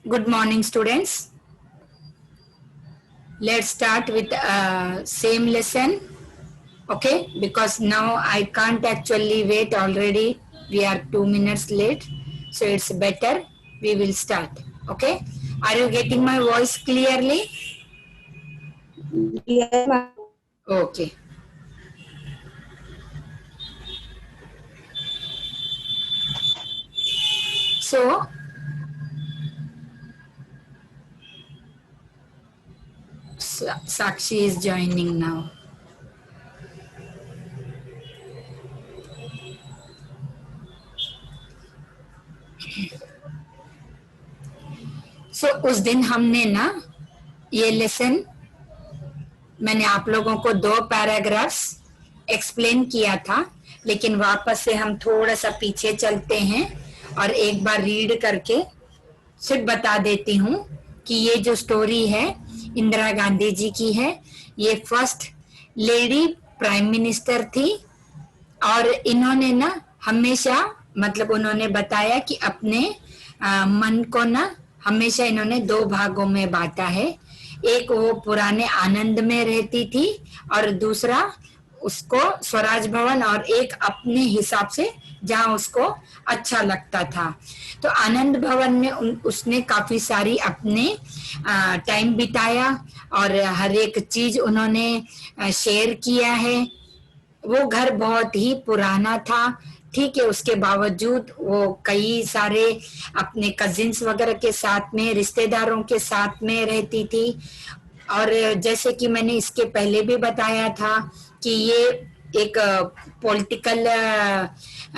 Good morning, students. Let's start with same lesson. Okay, because now I can't actually wait already. We are 2 minutes late, so it's better we will start. Okay, are you getting my voice clearly? Yes, ma'am. Okay. So, Sakshi is joining now. So, उस दिन हमने ना ये lesson मैंने आप लोगों को 2 paragraphs explain किया था, लेकिन वापस से हम थोड़ा सा पीछे चलते हैं और एक बार रीड करके सिर्फ बता देती हूँ कि ये जो स्टोरी है इंदिरा गांधी जी की है। ये फर्स्ट लेडी प्राइम मिनिस्टर थी और इन्होंने ना हमेशा मतलब उन्होंने बताया कि अपने मन को ना हमेशा इन्होंने 2 भागों में बांटा है। एक वो पुराने आनंद में रहती थी और दूसरा उसको स्वराज भवन और एक अपने हिसाब से जहाँ उसको अच्छा लगता था। तो आनंद भवन में उसने काफी सारी अपने टाइम बिताया और हर एक चीज उन्होंने शेयर किया है। वो घर बहुत ही पुराना था, ठीक है, उसके बावजूद वो कई सारे अपने कजिन्स वगैरह के साथ में, रिश्तेदारों के साथ में रहती थी। और जैसे कि मैंने इसके पहले भी बताया था कि ये एक पॉलिटिकल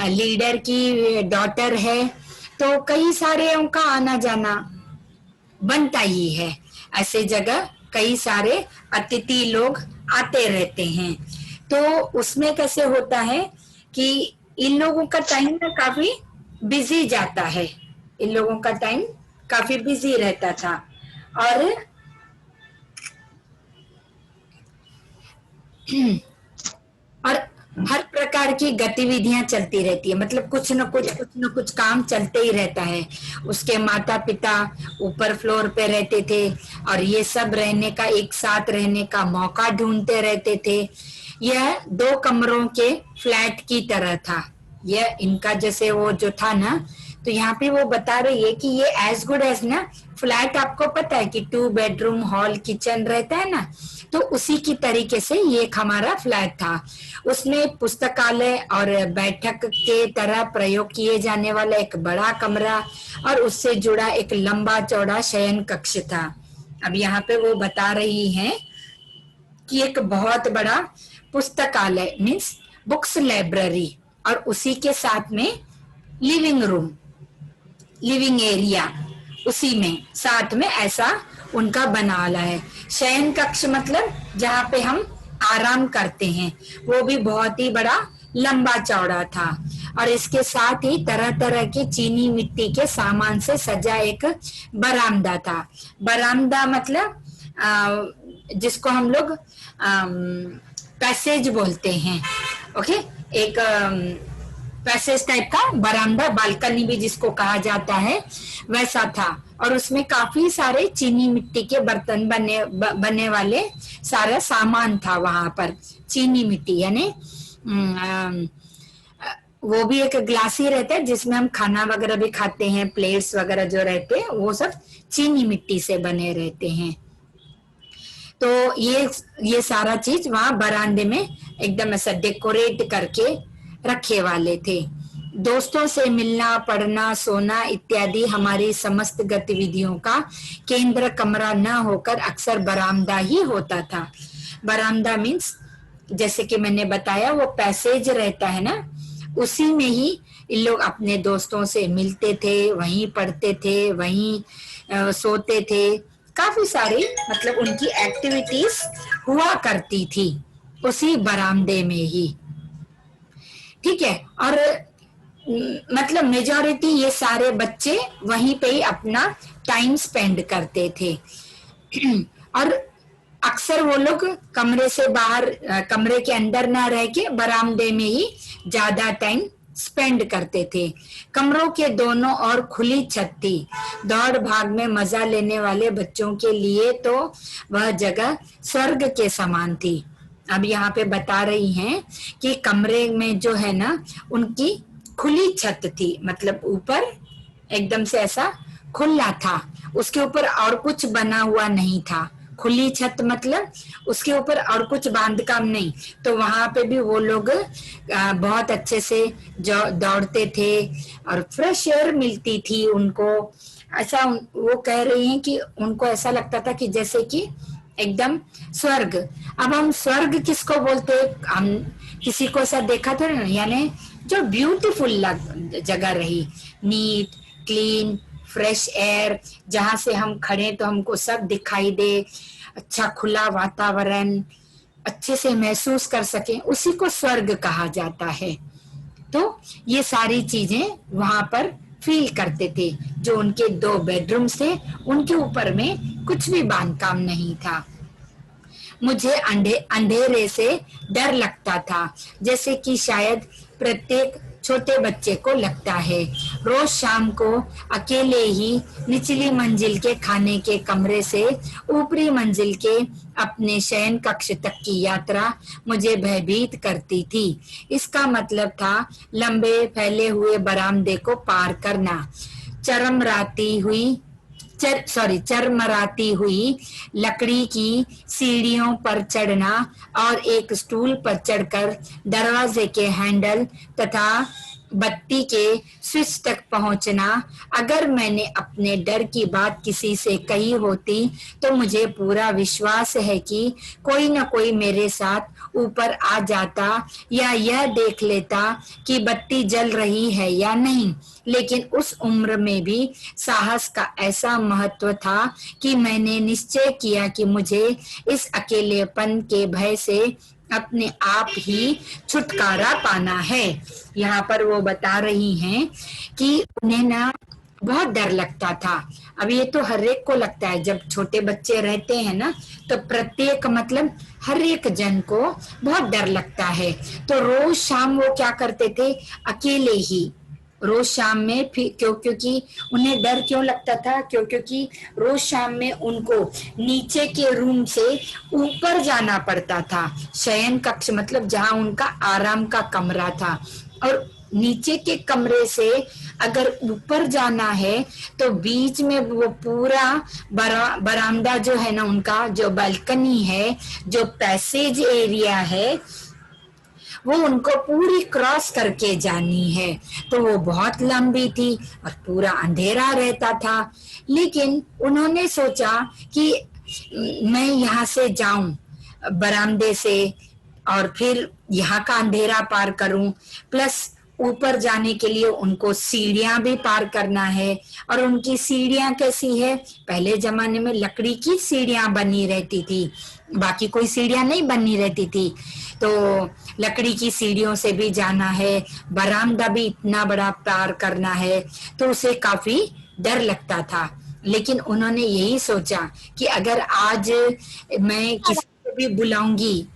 लीडर की डॉटर है, तो कई सारे उनका आना जाना बनता ही है। ऐसे जगह कई सारे अतिथि लोग आते रहते हैं। तो उसमें कैसे होता है कि इन लोगों का टाइम ना काफी बिजी जाता है, इन लोगों का टाइम काफी बिजी रहता था और और हर प्रकार की गतिविधियां चलती रहती है, मतलब कुछ न कुछ काम चलते ही रहता है। उसके माता पिता ऊपर फ्लोर पे रहते थे और ये सब रहने का, एक साथ रहने का मौका ढूंढते रहते थे। यह 2 कमरों के फ्लैट की तरह था। यह इनका जैसे वो जो था ना, तो यहाँ पे वो बता रही है कि ये एज गुड एज ना फ्लैट, आपको पता है कि 2 बेडरूम हॉल किचन रहता है ना, तो उसी की तरीके से ये एक हमारा फ्लैट था। उसमें पुस्तकालय और बैठक के तरह प्रयोग किए जाने वाला एक बड़ा कमरा और उससे जुड़ा एक लंबा चौड़ा शयन कक्ष था। अब यहाँ पे वो बता रही हैं कि एक बहुत बड़ा पुस्तकालय मीन्स बुक्स लाइब्रेरी और उसी के साथ में लिविंग रूम, लिविंग एरिया उसी में साथ में ऐसा उनका बना वाला है। शयन कक्ष मतलब जहाँ पे हम आराम करते हैं, वो भी बहुत ही बड़ा लंबा चौड़ा था और इसके साथ ही तरह तरह के चीनी मिट्टी के सामान से सजा एक बरामदा था। बरामदा मतलब जिसको हम लोग पैसेज बोलते हैं। ओके, एक पैसेज टाइप का बरामदा, बालकनी भी जिसको कहा जाता है, वैसा था। और उसमें काफी सारे चीनी मिट्टी के बर्तन बने वाले सारा सामान था वहां पर। चीनी मिट्टी यानी वो भी एक ग्लास ही रहता है जिसमें हम खाना वगैरह भी खाते हैं, प्लेट्स वगैरह जो रहते हैं वो सब चीनी मिट्टी से बने रहते हैं। तो ये सारा चीज वहां बरामदे में एकदम ऐसा डेकोरेट करके रखे वाले थे। दोस्तों से मिलना, पढ़ना, सोना इत्यादि हमारी समस्त गतिविधियों का केंद्र कमरा न होकर अक्सर बरामदा ही होता था। बरामदा मीन्स जैसे कि मैंने बताया वो पैसेज रहता है ना, उसी में ही इन लोग अपने दोस्तों से मिलते थे, वहीं पढ़ते थे, वहीं सोते थे। काफी सारी मतलब उनकी एक्टिविटीज हुआ करती थी उसी बरामदे में ही, ठीक है। और मतलब मेजॉरिटी ये सारे बच्चे वहीं पे ही अपना टाइम स्पेंड करते थे और अक्सर वो लोग कमरे से बाहर, कमरे के अंदर ना रह के बरामदे में ही ज्यादा टाइम स्पेंड करते थे। कमरों के दोनों ओर खुली छत थी। दौड़ भाग में मजा लेने वाले बच्चों के लिए तो वह जगह स्वर्ग के समान थी। अब यहाँ पे बता रही हैं कि कमरे में जो है ना उनकी खुली छत थी, मतलब ऊपर एकदम से ऐसा खुला था, उसके ऊपर और कुछ बना हुआ नहीं था। खुली छत मतलब उसके ऊपर और कुछ बांध काम नहीं। तो वहां पे भी वो लोग बहुत अच्छे से दौड़ते थे और फ्रेश एयर मिलती थी उनको। ऐसा वो कह रही हैं कि उनको ऐसा लगता था कि जैसे कि एकदम स्वर्ग। अब हम स्वर्ग किसको बोलते हैं? हम किसी को ऐसा देखा था ना, यानी जो ब्यूटीफुल जगह रही, नीट क्लीन फ्रेश एयर, जहां से हम खड़े तो हमको सब दिखाई दे, अच्छा खुला वातावरण अच्छे से महसूस कर सके, उसी को स्वर्ग कहा जाता है। तो ये सारी चीजें वहां पर फील करते थे। जो उनके 2 बेडरूम्स थे उनके ऊपर में कुछ भी बांधकाम नहीं था। मुझे अंधेरे से डर लगता था, जैसे कि शायद प्रत्येक छोटे बच्चे को लगता है। रोज शाम को अकेले ही निचली मंजिल के खाने के कमरे से ऊपरी मंजिल के अपने शयन कक्ष तक की यात्रा मुझे भयभीत करती थी। इसका मतलब था लंबे फैले हुए बरामदे को पार करना, चरमराती हुई लकड़ी की सीढ़ियों पर चढ़ना और एक स्टूल पर चढ़कर दरवाजे के हैंडल तथा बत्ती के स्विच तक पहुंचना। अगर मैंने अपने डर की बात किसी से कही होती तो मुझे पूरा विश्वास है कि कोई न कोई मेरे साथ ऊपर आ जाता या यह देख लेता कि बत्ती जल रही है या नहीं। लेकिन उस उम्र में भी साहस का ऐसा महत्व था कि मैंने निश्चय किया कि मुझे इस अकेलेपन के भय से अपने आप ही छुटकारा पाना है। यहाँ पर वो बता रही हैं कि उन्हें ना बहुत डर लगता था। अब ये तो हर एक को लगता है, जब छोटे बच्चे रहते हैं ना तो प्रत्येक मतलब हर एक जन को बहुत डर लगता है। तो रोज शाम वो क्या करते थे, अकेले ही रोज शाम में, फिर क्योंकि उन्हें डर क्यों लगता था, क्योंकि रोज शाम में उनको नीचे के रूम से ऊपर जाना पड़ता था। शयन कक्ष मतलब जहां उनका आराम का कमरा था, और नीचे के कमरे से अगर ऊपर जाना है तो बीच में वो पूरा बरामदा जो है ना, उनका जो बालकनी है, जो पैसेज एरिया है, वो उनको पूरी क्रॉस करके जानी है। तो वो बहुत लंबी थी और पूरा अंधेरा रहता था। लेकिन उन्होंने सोचा कि मैं यहाँ से जाऊं बरामदे से और फिर यहाँ का अंधेरा पार करूं, प्लस ऊपर जाने के लिए उनको सीढ़ियां भी पार करना है। और उनकी सीढ़ियां कैसी है, पहले जमाने में लकड़ी की सीढ़ियां बनी रहती थी, बाकी कोई सीढ़ियां नहीं बनी रहती थी। तो लकड़ी की सीढ़ियों से भी जाना है, बरामदा भी इतना बड़ा पार करना है, तो उसे काफी डर लगता था। लेकिन उन्होंने यही सोचा कि अगर आज मैं किसी को भी बुलाऊंगी,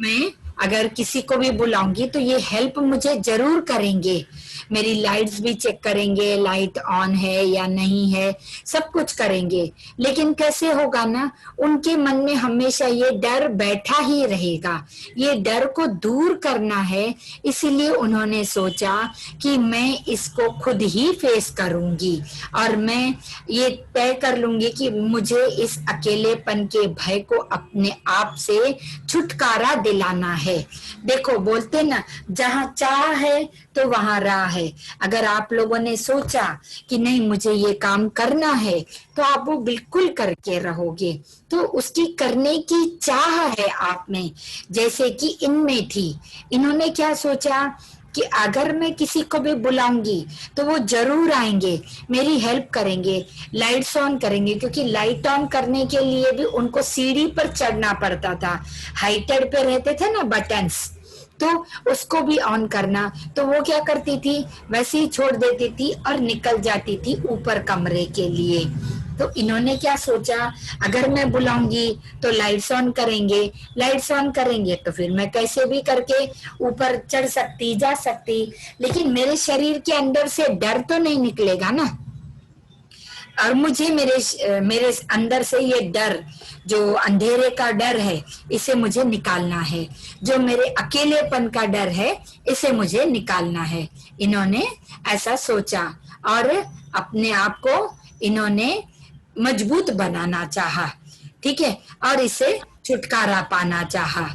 मैं अगर किसी को भी बुलाऊंगी तो ये हेल्प मुझे जरूर करेंगे, मेरी लाइट्स भी चेक करेंगे, लाइट ऑन है या नहीं है, सब कुछ करेंगे। लेकिन कैसे होगा ना, उनके मन में हमेशा ये डर बैठा ही रहेगा। ये डर को दूर करना है, इसीलिए उन्होंने सोचा कि मैं इसको खुद ही फेस करूंगी और मैं ये तय कर लूंगी कि मुझे इस अकेलेपन के भय को अपने आप से छुटकारा दिलाना है। देखो बोलते ना, जहां चाह है तो वहां राह है। अगर आप लोगों ने सोचा कि नहीं मुझे ये काम करना है, तो आप वो बिल्कुल करके रहोगे। तो उसकी करने की चाह है आप में, जैसे कि इनमें थी। इन्होंने क्या सोचा कि अगर मैं किसी को भी बुलाऊंगी तो वो जरूर आएंगे, मेरी हेल्प करेंगे, लाइट्स ऑन करेंगे, क्योंकि लाइट ऑन करने के लिए भी उनको सीढ़ी पर चढ़ना पड़ता था। हाइटेड पे रहते थे ना बटन्स, तो उसको भी ऑन करना। तो वो क्या करती थी, वैसे ही छोड़ देती थी और निकल जाती थी ऊपर कमरे के लिए। तो इन्होंने क्या सोचा, अगर मैं बुलाऊंगी तो लाइट्स ऑन करेंगे, लाइट्स ऑन करेंगे तो फिर मैं कैसे भी करके ऊपर चढ़ सकती, जा सकती, लेकिन मेरे शरीर के अंदर से डर तो नहीं निकलेगा ना। और मुझे मेरे अंदर से ये डर, जो अंधेरे का डर है, इसे मुझे निकालना है। जो मेरे अकेलेपन का डर है, इसे मुझे निकालना है। इन्होंने ऐसा सोचा और अपने आप को इन्होंने मजबूत बनाना चाहा, ठीक है, और इसे छुटकारा पाना चाहा।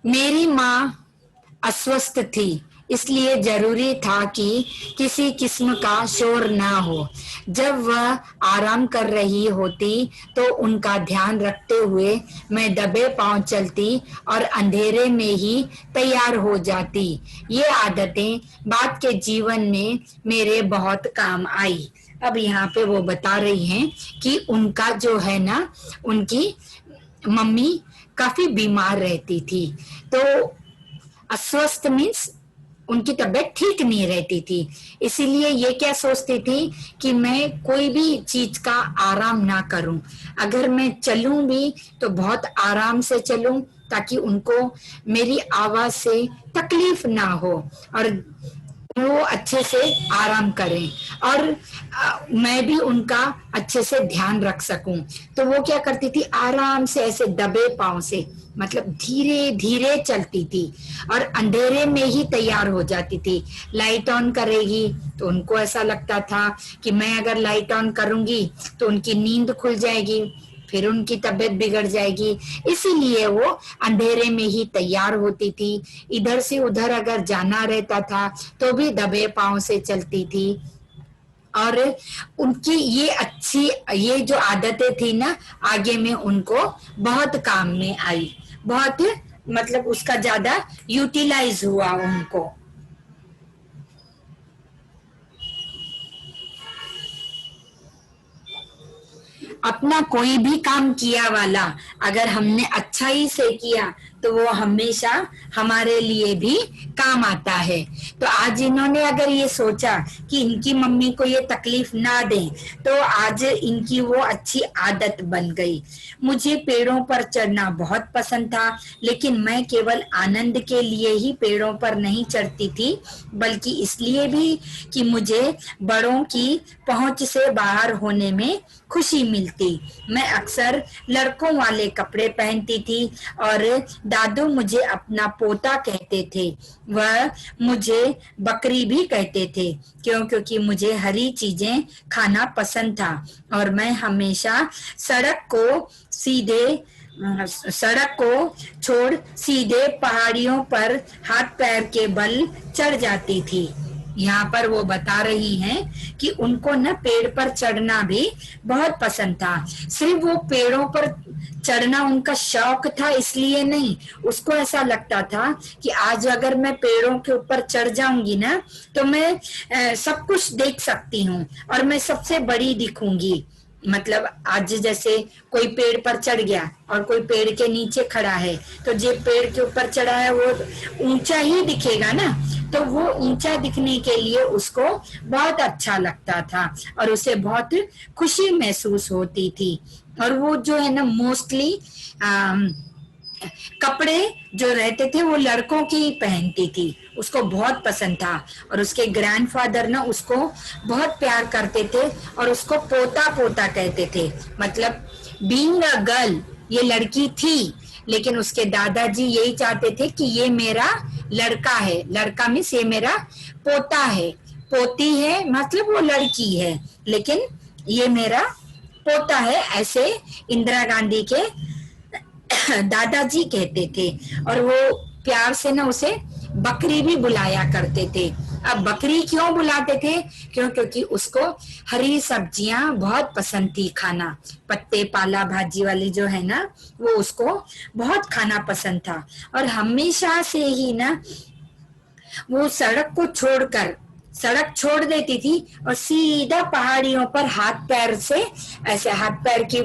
मेरी माँ अस्वस्थ थी, इसलिए जरूरी था कि किसी किस्म का शोर ना हो। जब वह आराम कर रही होती तो उनका ध्यान रखते हुए मैं दबे पांव चलती और अंधेरे में ही तैयार हो जाती। ये आदतें बाद के जीवन में मेरे बहुत काम आई। अब यहाँ पे वो बता रही हैं कि उनका जो है ना, उनकी मम्मी काफी बीमार रहती थी, तो अस्वस्थ मीन्स उनकी तबीयत ठीक नहीं रहती थी, इसीलिए ये क्या सोचती थी कि मैं कोई भी चीज का आराम ना करूं। अगर मैं चलूं भी तो बहुत आराम से चलूं, ताकि उनको मेरी आवाज से तकलीफ ना हो और वो अच्छे से आराम करें, और मैं भी उनका अच्छे से ध्यान रख सकूं। तो वो क्या करती थी, आराम से ऐसे दबे पांव से, मतलब धीरे धीरे चलती थी और अंधेरे में ही तैयार हो जाती थी। लाइट ऑन करेगी तो उनको ऐसा लगता था कि मैं अगर लाइट ऑन करूंगी तो उनकी नींद खुल जाएगी, फिर उनकी तबीयत बिगड़ जाएगी, इसीलिए वो अंधेरे में ही तैयार होती थी। इधर से उधर अगर जाना रहता था तो भी दबे पांव से चलती थी। और उनकी ये जो आदतें थी ना, आगे में उनको बहुत काम में आई, बहुत मतलब उसका ज्यादा यूटिलाइज हुआ उनको। अपना कोई भी काम किया वाला अगर हमने अच्छाई से किया तो वो हमेशा हमारे लिए भी काम आता है। तो आज इन्होंने अगर ये सोचा कि इनकी मम्मी को ये तकलीफ ना दें, तो आज इनकी वो अच्छी आदत बन गई। मुझे पेड़ों पर चढ़ना बहुत पसंद था, लेकिन मैं केवल आनंद के लिए ही पेड़ों पर नहीं चढ़ती थी, बल्कि इसलिए भी कि मुझे बड़ों की पहुंच से बाहर होने में खुशी मिलती। मैं अक्सर लड़कों वाले कपड़े पहनती थी और दादू मुझे अपना पोता कहते थे। वह मुझे बकरी भी कहते थे, क्योंकि मुझे हरी चीजें खाना पसंद था और मैं हमेशा सड़क को छोड़ सीधे पहाड़ियों पर हाथ पैर के बल चढ़ जाती थी। यहाँ पर वो बता रही हैं कि उनको न पेड़ पर चढ़ना भी बहुत पसंद था। सिर्फ वो पेड़ों पर चढ़ना उनका शौक था इसलिए नहीं, उसको ऐसा लगता था कि आज अगर मैं पेड़ों के ऊपर चढ़ जाऊंगी ना, तो मैं सब कुछ देख सकती हूँ और मैं सबसे बड़ी दिखूंगी। मतलब आज जैसे कोई पेड़ पर चढ़ गया और कोई पेड़ के नीचे खड़ा है, तो जो पेड़ के ऊपर चढ़ा है वो ऊंचा ही दिखेगा ना, तो वो ऊंचा दिखने के लिए उसको बहुत अच्छा लगता था और उसे बहुत खुशी महसूस होती थी। और वो जो है ना, मोस्टली कपड़े जो रहते थे वो लड़कों की ही पहनती थी, उसको बहुत पसंद था। और उसके ग्रैंडफादर ना उसको बहुत प्यार करते थे और उसको पोता पोता कहते थे। मतलब बीइंग अ गर्ल, ये लड़की थी, लेकिन उसके दादाजी यही चाहते थे कि ये मेरा लड़का है। लड़का मीन्स ये मेरा पोता है, पोती है मतलब वो लड़की है, लेकिन ये मेरा पोता है, ऐसे इंदिरा गांधी के दादाजी कहते थे। और वो प्यार से ना उसे बकरी भी बुलाया करते थे। अब बकरी क्यों बुलाते थे? क्योंकि उसको हरी सब्जियां बहुत पसंद थी खाना, पत्ते पाला भाजी वाली जो है ना, वो उसको बहुत खाना पसंद था। और हमेशा से ही ना वो सड़क छोड़ देती थी और सीधा पहाड़ियों पर हाथ पैर से, ऐसे हाथ पैर की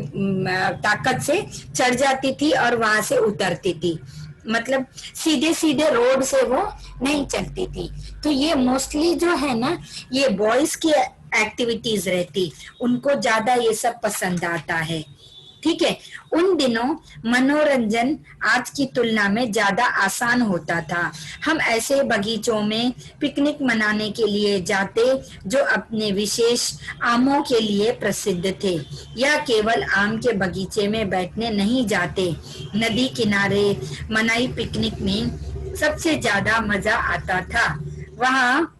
ताकत से चढ़ जाती थी और वहां से उतरती थी। मतलब सीधे सीधे रोड से वो नहीं चलती थी। तो ये मोस्टली जो है ना, ये बॉयज की एक्टिविटीज रहती, उनको ज्यादा ये सब पसंद आता है। ठीक है, उन दिनों मनोरंजन आज की तुलना में ज्यादा आसान होता था। हम ऐसे बगीचों में पिकनिक मनाने के लिए जाते जो अपने विशेष आमों के लिए प्रसिद्ध थे, या केवल आम के बगीचे में बैठने नहीं जाते। नदी किनारे मनाई पिकनिक में सबसे ज्यादा मजा आता था। वहाँ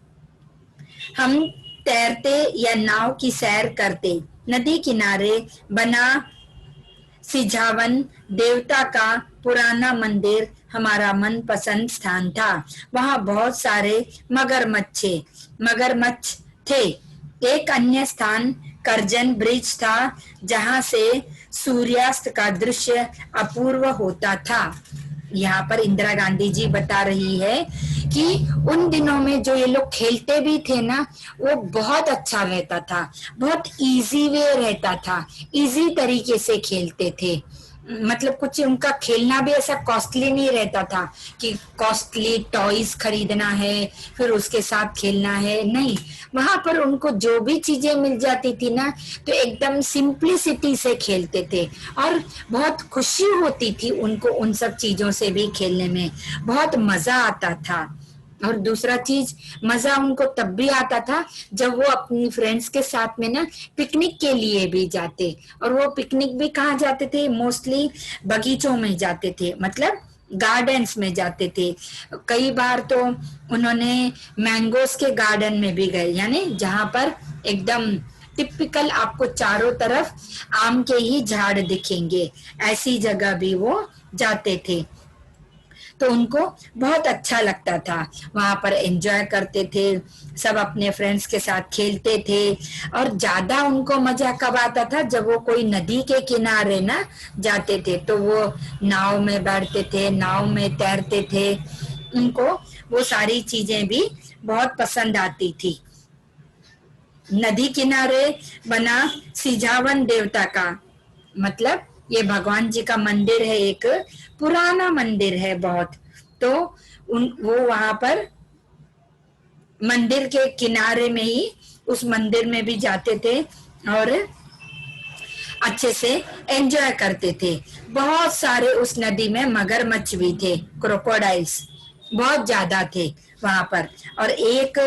हम तैरते या नाव की सैर करते। नदी किनारे बना सिझावन देवता का पुराना मंदिर हमारा मनपसंद स्थान था। वहाँ बहुत सारे मगरमच्छ थे। एक अन्य स्थान करजन ब्रिज था, जहाँ से सूर्यास्त का दृश्य अपूर्व होता था। यहाँ पर इंदिरा गांधी जी बता रही है कि उन दिनों में जो ये लोग खेलते भी थे ना, वो बहुत अच्छा रहता था, बहुत इजी वे रहता था, इजी तरीके से खेलते थे। मतलब कुछ उनका खेलना भी ऐसा कॉस्टली नहीं रहता था कि कॉस्टली टॉयज खरीदना है फिर उसके साथ खेलना है, नहीं। वहां पर उनको जो भी चीजें मिल जाती थी ना, तो एकदम सिंप्लिसिटी से खेलते थे और बहुत खुशी होती थी उनको उन सब चीजों से भी खेलने में, बहुत मजा आता था। और दूसरा चीज, मजा उनको तब भी आता था जब वो अपनी फ्रेंड्स के साथ में ना पिकनिक के लिए भी जाते। और वो पिकनिक भी कहाँ जाते थे? मोस्टली बगीचों में जाते थे, मतलब गार्डन्स में जाते थे। कई बार तो उन्होंने मैंगोस के गार्डन में भी गए, यानी जहां पर एकदम टिपिकल आपको चारों तरफ आम के ही झाड़ दिखेंगे, ऐसी जगह भी वो जाते थे। तो उनको बहुत अच्छा लगता था, वहां पर एंजॉय करते थे, सब अपने फ्रेंड्स के साथ खेलते थे। और ज्यादा उनको मजा कब आता था? जब वो कोई नदी के किनारे ना जाते थे, तो वो नाव में बैठते थे, नाव में तैरते थे। उनको वो सारी चीजें भी बहुत पसंद आती थी। नदी किनारे बना सिझावन देवता का, मतलब ये भगवान जी का मंदिर है, एक पुराना मंदिर है बहुत। तो वो वहां पर मंदिर के किनारे में ही उस मंदिर में भी जाते थे और अच्छे से एंजॉय करते थे। बहुत सारे उस नदी में मगरमच्छ भी थे, क्रोकोडाइल्स बहुत ज्यादा थे वहां पर। और एक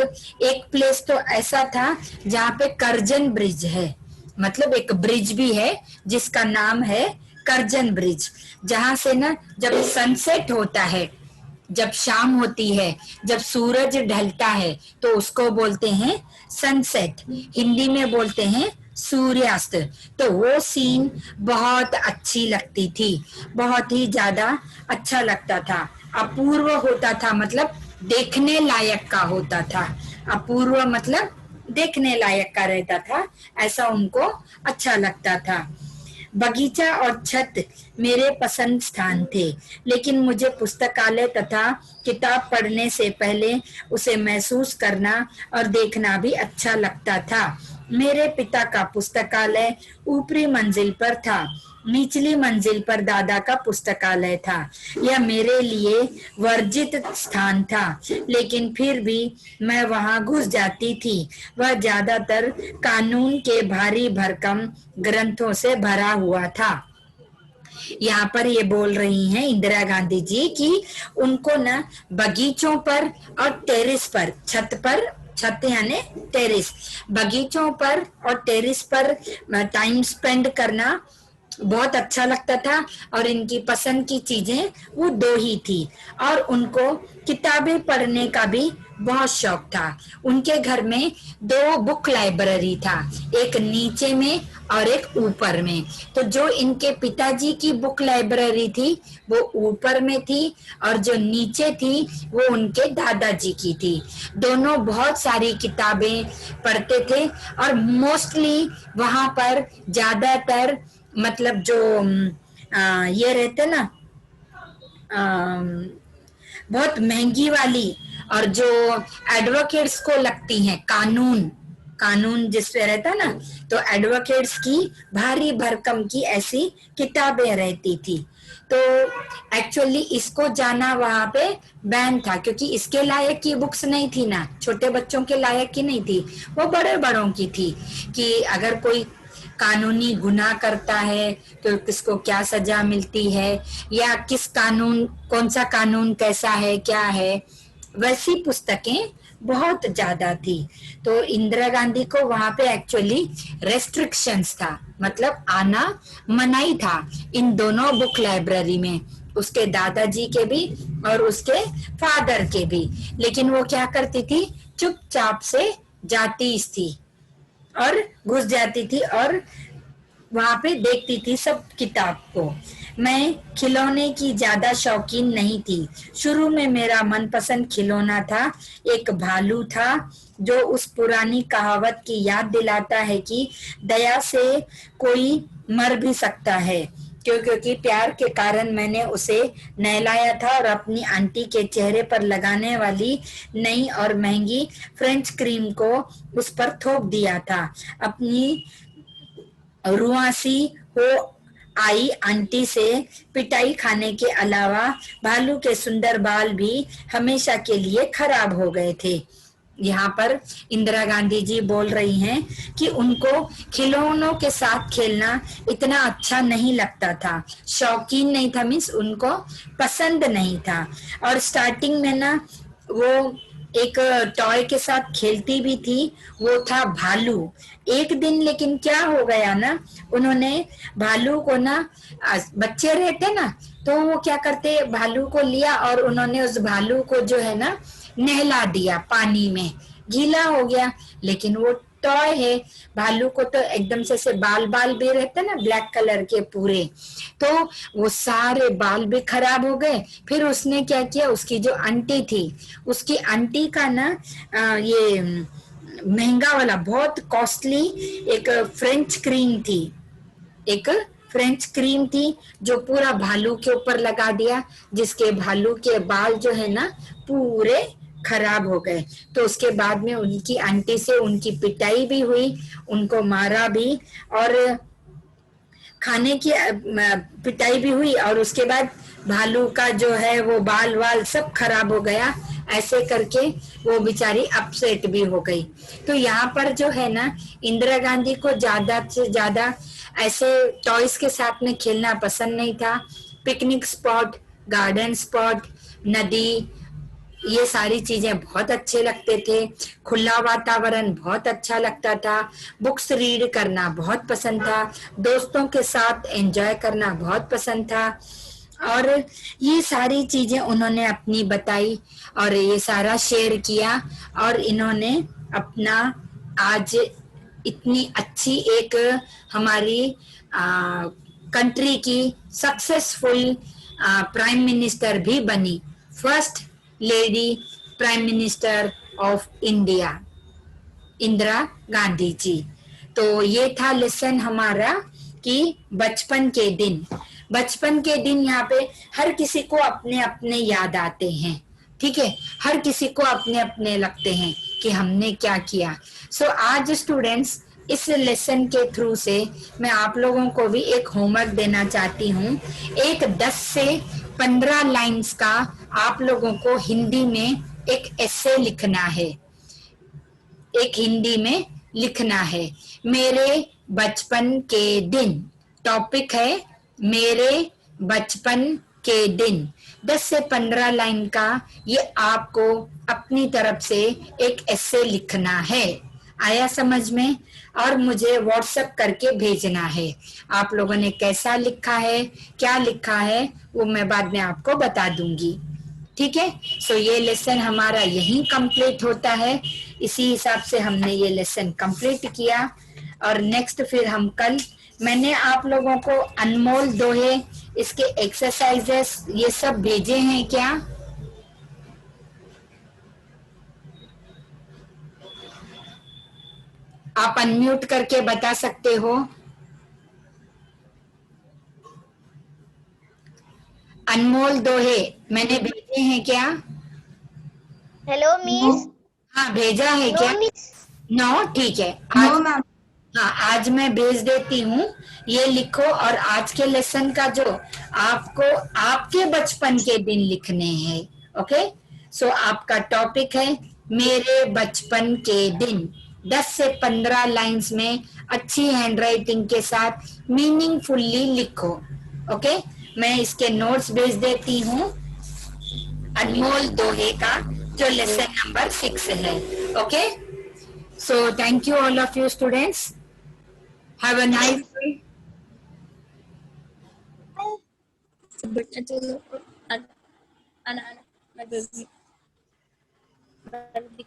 प्लेस तो ऐसा था जहाँ पे करजन ब्रिज है, मतलब एक ब्रिज भी है जिसका नाम है करजन ब्रिज, जहां से ना जब सनसेट होता है, जब शाम होती है, जब सूरज ढलता है, तो उसको बोलते हैं सनसेट, हिंदी में बोलते हैं सूर्यास्त। तो वो सीन बहुत अच्छी लगती थी, बहुत ही ज्यादा अच्छा लगता था, अपूर्व होता था, मतलब देखने लायक का होता था। अपूर्व मतलब देखने लायक का रहता था, ऐसा उनको अच्छा लगता था। बगीचा और छत मेरे पसंद स्थान थे, लेकिन मुझे पुस्तकालय तथा किताब पढ़ने से पहले उसे महसूस करना और देखना भी अच्छा लगता था। मेरे पिता का पुस्तकालय ऊपरी मंजिल पर था, निचली मंजिल पर दादा का पुस्तकालय था। यह मेरे लिए वर्जित स्थान था, लेकिन फिर भी मैं वहां घुस जाती थी। वह ज्यादातर कानून के भारी भरकम ग्रंथों से भरा हुआ था। यहाँ पर ये बोल रही हैं इंदिरा गांधी जी कि उनको ना बगीचों पर और टेरिस पर, छत यानी टेरिस, बगीचों पर और टेरिस पर टाइम स्पेंड करना बहुत अच्छा लगता था। और इनकी पसंद की चीजें वो दो ही थी, और उनको किताबें पढ़ने का भी बहुत शौक था। उनके घर में दो बुक लाइब्रेरी था, एक नीचे में और एक ऊपर में। तो जो इनके पिताजी की बुक लाइब्रेरी थी वो ऊपर में थी, और जो नीचे थी वो उनके दादाजी की थी। दोनों बहुत सारी किताबें पढ़ते थे, और मोस्टली वहां पर ज्यादातर मतलब जो ये रहते ना बहुत महंगी वाली, और जो एडवोकेट्स को लगती हैं, कानून कानून जिस पे रहता ना, तो एडवोकेट्स की भारी भरकम की ऐसी किताबें रहती थी। तो एक्चुअली इसको जाना वहां पे बैन था, क्योंकि इसके लायक की बुक्स नहीं थी ना, छोटे बच्चों के लायक की नहीं थी, वो बड़े बड़ों की थी, कि अगर कोई कानूनी गुनाह करता है तो किसको क्या सजा मिलती है, या किस कानून, कौन सा कानून कैसा है क्या है, वैसी पुस्तकें बहुत ज्यादा थी। तो इंदिरा गांधी को वहां पे एक्चुअली रेस्ट्रिक्शंस था, मतलब आना मनाही था इन दोनों बुक लाइब्रेरी में, उसके दादाजी के भी और उसके फादर के भी। लेकिन वो क्या करती थी, चुपचाप से जाती थी और घुस जाती थी और वहां पे देखती थी सब किताब को। मैं खिलौने की ज्यादा शौकीन नहीं थी। शुरू में मेरा मनपसंद खिलौना था, एक भालू था, जो उस पुरानी कहावत की याद दिलाता है कि दया से कोई मर भी सकता है। क्योंकि प्यार के कारण मैंने उसे नहलाया था और अपनी आंटी के चेहरे पर लगाने वाली नई और महंगी फ्रेंच क्रीम को उस पर थोप दिया था। अपनी रुआसी हो आई आंटी से पिटाई खाने के अलावा भालू के सुंदर बाल भी हमेशा के लिए खराब हो गए थे। यहाँ पर इंदिरा गांधी जी बोल रही हैं कि उनको खिलौनों के साथ खेलना इतना अच्छा नहीं लगता था, शौकीन नहीं था, मीन्स उनको पसंद नहीं था। और स्टार्टिंग में ना वो एक टॉय के साथ खेलती भी थी, वो था भालू। एक दिन लेकिन क्या हो गया ना, उन्होंने भालू को ना, बच्चे रहते ना, तो वो क्या करते, भालू को लिया और उन्होंने उस भालू को जो है ना नहला दिया पानी में, गीला हो गया। लेकिन वो टॉय है, भालू को तो एकदम से बाल बाल भी रहते ना ब्लैक कलर के पूरे, तो वो सारे बाल भी खराब हो गए। फिर उसने क्या किया, उसकी जो आंटी थी, उसकी आंटी का ना ये महंगा वाला बहुत कॉस्टली एक फ्रेंच क्रीम थी, एक फ्रेंच क्रीम थी, जो पूरा भालू के ऊपर लगा दिया, जिसके भालू के बाल जो है ना पूरे खराब हो गए। तो उसके बाद में उनकी आंटी से उनकी पिटाई भी हुई, उनको मारा भी, और खाने की पिटाई भी हुई, और उसके बाद भालू का जो है वो बाल वाल सब खराब हो गया। ऐसे करके वो बेचारी अपसेट भी हो गई। तो यहाँ पर जो है ना, इंदिरा गांधी को ज्यादा से ज्यादा ऐसे टॉयज के साथ में खेलना पसंद नहीं था। पिकनिक स्पॉट, गार्डन स्पॉट, नदी, ये सारी चीजें बहुत अच्छे लगते थे। खुला वातावरण बहुत अच्छा लगता था। बुक्स रीड करना बहुत पसंद था। दोस्तों के साथ एंजॉय करना बहुत पसंद था। और ये सारी चीजें उन्होंने अपनी बताई और ये सारा शेयर किया, और इन्होंने अपना आज इतनी अच्छी एक हमारी कंट्री की सक्सेसफुल प्राइम मिनिस्टर भी बनी, first lady prime minister of India, Indira Gandhi ji. तो ये था लेसन हमारा कि बचपन के दिन। बचपन के दिन यहाँ पे हर किसी को अपने अपने याद आते हैं, ठीक है, हर किसी को अपने अपने लगते हैं कि हमने क्या किया। सो आज स्टूडेंट्स, इस लेसन के थ्रू से मैं आप लोगों को भी एक होमवर्क देना चाहती हूँ। एक 10 से 15 लाइंस का आप लोगों को हिंदी में एक एसे लिखना है, एक हिंदी में लिखना है। मेरे बचपन के दिन, टॉपिक है मेरे बचपन के दिन। 10 से 15 लाइन का ये आपको अपनी तरफ से एक एसे लिखना है। आया समझ में? और मुझे व्हाट्सएप करके भेजना है। आप लोगों ने कैसा लिखा है, क्या लिखा है, वो मैं बाद में आपको बता दूंगी, ठीक है। सो ये लेसन हमारा यहीं कंप्लीट होता है। इसी हिसाब से हमने ये लेसन कंप्लीट किया, और नेक्स्ट फिर हम कल, मैंने आप लोगों को अनमोल दोहे, इसके एक्सरसाइजेस ये सब भेजे हैं क्या? आप अनम्यूट करके बता सकते हो। अनमोल दोहे मैंने भेजे हैं क्या? Hello miss. हाँ, भेजा है नो क्या? मिस। नो, ठीक है। नो आज, मैम। हाँ, आज मैं भेज देती हूँ। ये लिखो, और आज के लेसन का जो आपको आपके बचपन के दिन लिखने हैं। ओके, सो आपका टॉपिक है मेरे बचपन के दिन। 10 से 15 लाइंस में अच्छी हैंडराइटिंग के साथ मीनिंगफुल्ली लिखो। ओके, मैं इसके नोट्स भेज देती हूँ अनमोल दोहे का, जो लेसन नंबर 6 है। Okay, so thank you all of you students, have a nice day. Sebut aja lu anak-anak baru di